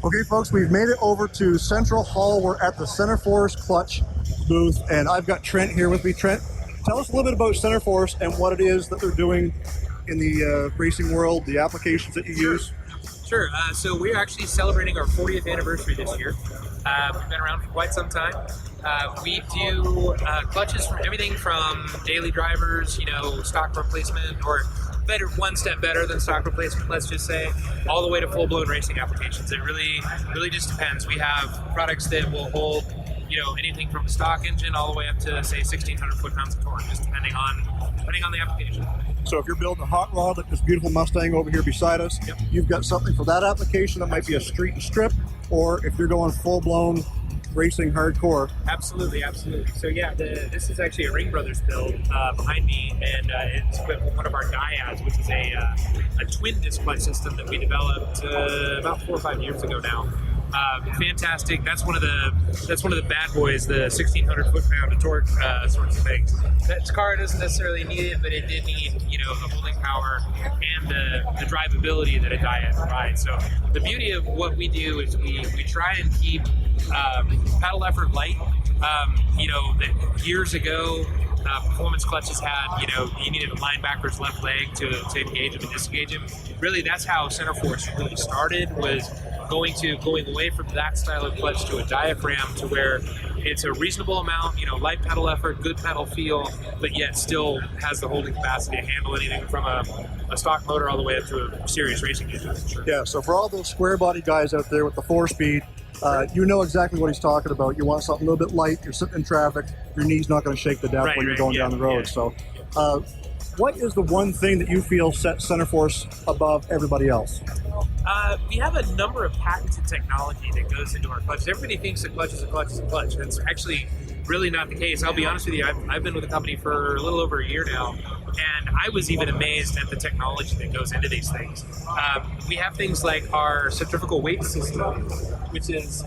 Okay, folks, we've made it over to Central Hall. We're at the Centerforce clutch booth, and I've got Trent here with me. Trent, tell us a little bit about Centerforce and what it is that they're doing in the racing world, the applications that you use. Sure. So we're actually celebrating our 40th anniversary this year. We've been around for quite some time. We do clutches from everything from daily drivers, stock replacement, or better, one step better than stock replacement, let's just say, all the way to full-blown racing applications. It really just depends. We have products that will hold, anything from a stock engine all the way up to, say, 1,600 foot-pounds of torque, just depending on the application. So if you're building a hot rod like this beautiful Mustang over here beside us, Yep. You've got something for that application that might be a street and strip, or if you're going full-blown racing hardcore. Absolutely. So yeah, this is actually a Ring Brothers build behind me, and it's equipped with one of our dyads, which is a twin disc clutch system that we developed about 4 or 5 years ago now. Fantastic. That's one of the bad boys, the 1,600 foot-pound of torque sorts of things. That car doesn't necessarily need it, but it did need the holding power and the drivability that a dyad provides. So the beauty of what we do is we try and keep pedal effort light. Years ago, performance clutches had, you needed a line backwards left leg to engage them and disengage them. Really, that's how Centerforce really started, was going away from that style of clutch to a diaphragm, to where it's a reasonable amount, light pedal effort, good pedal feel, but yet still has the holding capacity to handle anything from a stock motor all the way up to a serious racing engine. Sure. Yeah, so for all those square body guys out there with the 4-speed, you know exactly what he's talking about. You want something a little bit light, you're sitting in traffic, your knee's not going to shake to death when you're going down the road. So what is the one thing that you feel sets Centerforce above everybody else? We have a number of patented technology that goes into our clutches. Everybody thinks a clutch is a clutch is a clutch. It's actually really not the case. I'll be honest with you, I've been with the company for a little over a year now, and I was even amazed at the technology that goes into these things. We have things like our centrifugal weight system, which is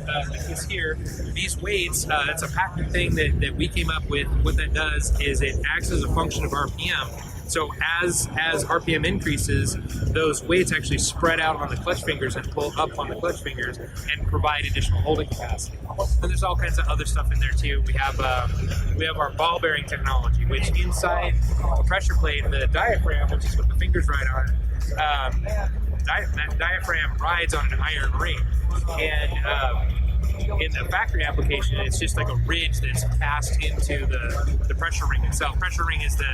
this here. These weights, that's a patented thing that we came up with. What that does is it acts as a function of RPM. So as RPM increases, those weights actually spread out on the clutch fingers and pull up on the clutch fingers and provide additional holding capacity. And there's all kinds of other stuff in there too. We have our ball bearing technology, which inside the pressure plate, the diaphragm, which is what the fingers ride on, that diaphragm rides on an iron ring. And in the factory application, it's just like a ridge that's cast into the pressure ring itself. Pressure ring is the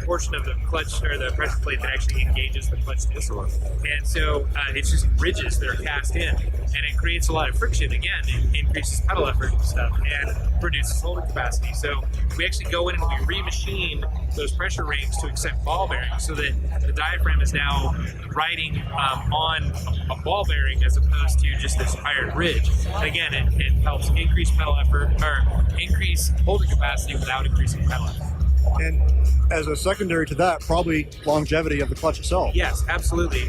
portion of the clutch or the pressure plate that actually engages the clutch disc. And so it's just ridges that are cast in, and it creates a lot of friction. Again, it increases pedal effort and stuff and produces holding capacity. So we actually go in and we remachine those pressure rings to accept ball bearings, so that the diaphragm is now riding on a ball bearing as opposed to just this iron ridge. And again, it helps increase pedal effort, or increase holding capacity without increasing pedal effort. And as a secondary to that, probably longevity of the clutch itself. Yes, absolutely.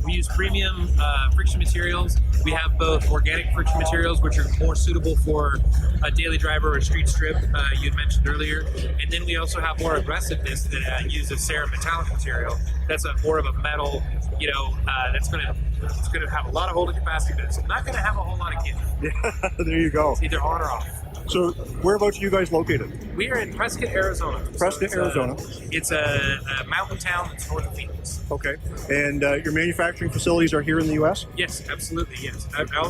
We use premium friction materials. We have both organic friction materials, which are more suitable for a daily driver or a street strip, you had mentioned earlier. And then we also have more aggressiveness that uses cerometallic material. That's more of a metal, that's going to have a lot of holding capacity, but it's not going to have a whole lot of give. Yeah, there you go. It's either on or off. So whereabouts are you guys located? We are in Prescott, Arizona. Prescott, Arizona. It's a mountain town that's north of Phoenix. Okay. And your manufacturing facilities are here in the U.S.? Yes, absolutely, yes.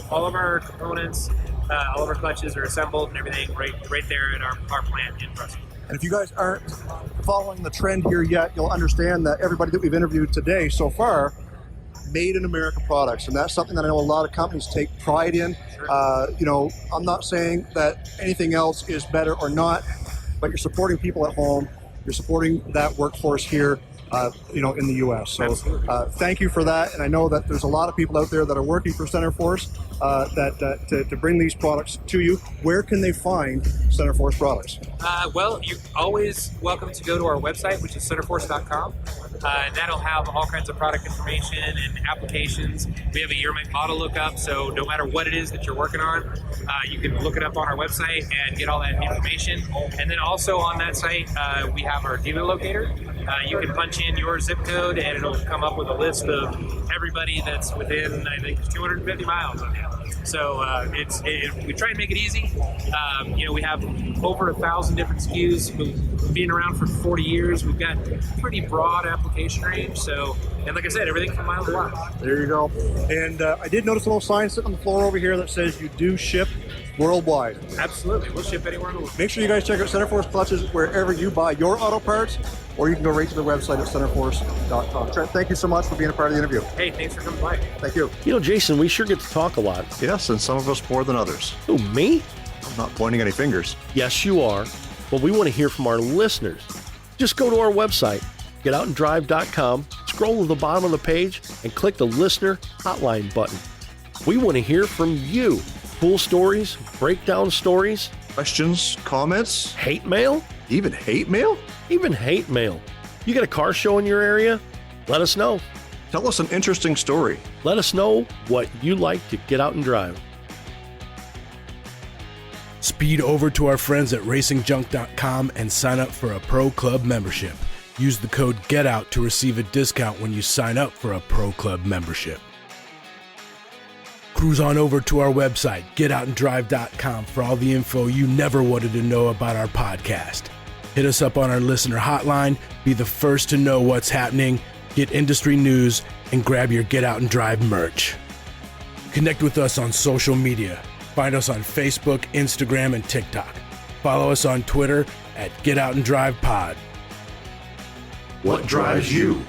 All of our components, all of our clutches are assembled and everything right there at our plant in Prescott. And if you guys aren't following the trend here yet, you'll understand that everybody that we've interviewed today so far, made in America products, and that's something that I know a lot of companies take pride in. I'm not saying that anything else is better or not, but you're supporting people at home, you're supporting that workforce here, in the U.S. So thank you for that, and I know that there's a lot of people out there that are working for Centerforce to bring these products to you. Where can they find Centerforce products? Well, you're always welcome to go to our website, which is centerforce.com. That'll have all kinds of product information and applications. We have a year make model lookup, so no matter what it is that you're working on, you can look it up on our website and get all that information. And then also on that site, we have our dealer locator. You can punch in your zip code, and it'll come up with a list of everybody that's within, I think, 250 miles of you. So we try and make it easy. We have over 1,000 different SKUs. We've been around for 40 years. We've got pretty broad application range. So, and like I said, everything from miles to miles. There you go. And I did notice a little sign sitting on the floor over here that says you do ship worldwide. Absolutely. We'll ship anywhere in the world. Make sure you guys check out Centerforce clutches wherever you buy your auto parts, or you can go right to the website at centerforce.com. Trent, thank you so much for being a part of the interview. Hey, thanks for coming by. Thank you. Jason, we sure get to talk a lot. Yes, and some of us more than others. Who, me? I'm not pointing any fingers. Yes, you are. But we want to hear from our listeners. Just go to our website, getoutanddrive.com, scroll to the bottom of the page, and click the listener hotline button. We want to hear from you. Cool stories, breakdown stories, Questions, comments, hate mail, even hate mail? even hate mail. You got a car show in your area? Let us know. Tell us an interesting story. Let us know what you like to get out and drive. Speed over to our friends at racingjunk.com and sign up for a Pro Club membership. Use the code GETOUT to receive a discount when you sign up for a Pro Club membership. Cruise on over to our website, getoutanddrive.com, for all the info you never wanted to know about our podcast. Hit us up on our listener hotline, be the first to know what's happening, get industry news, and grab your Get Out and Drive merch. Connect with us on social media. Find us on Facebook, Instagram, and TikTok. Follow us on Twitter at Get Out and Drive Pod. What drives you?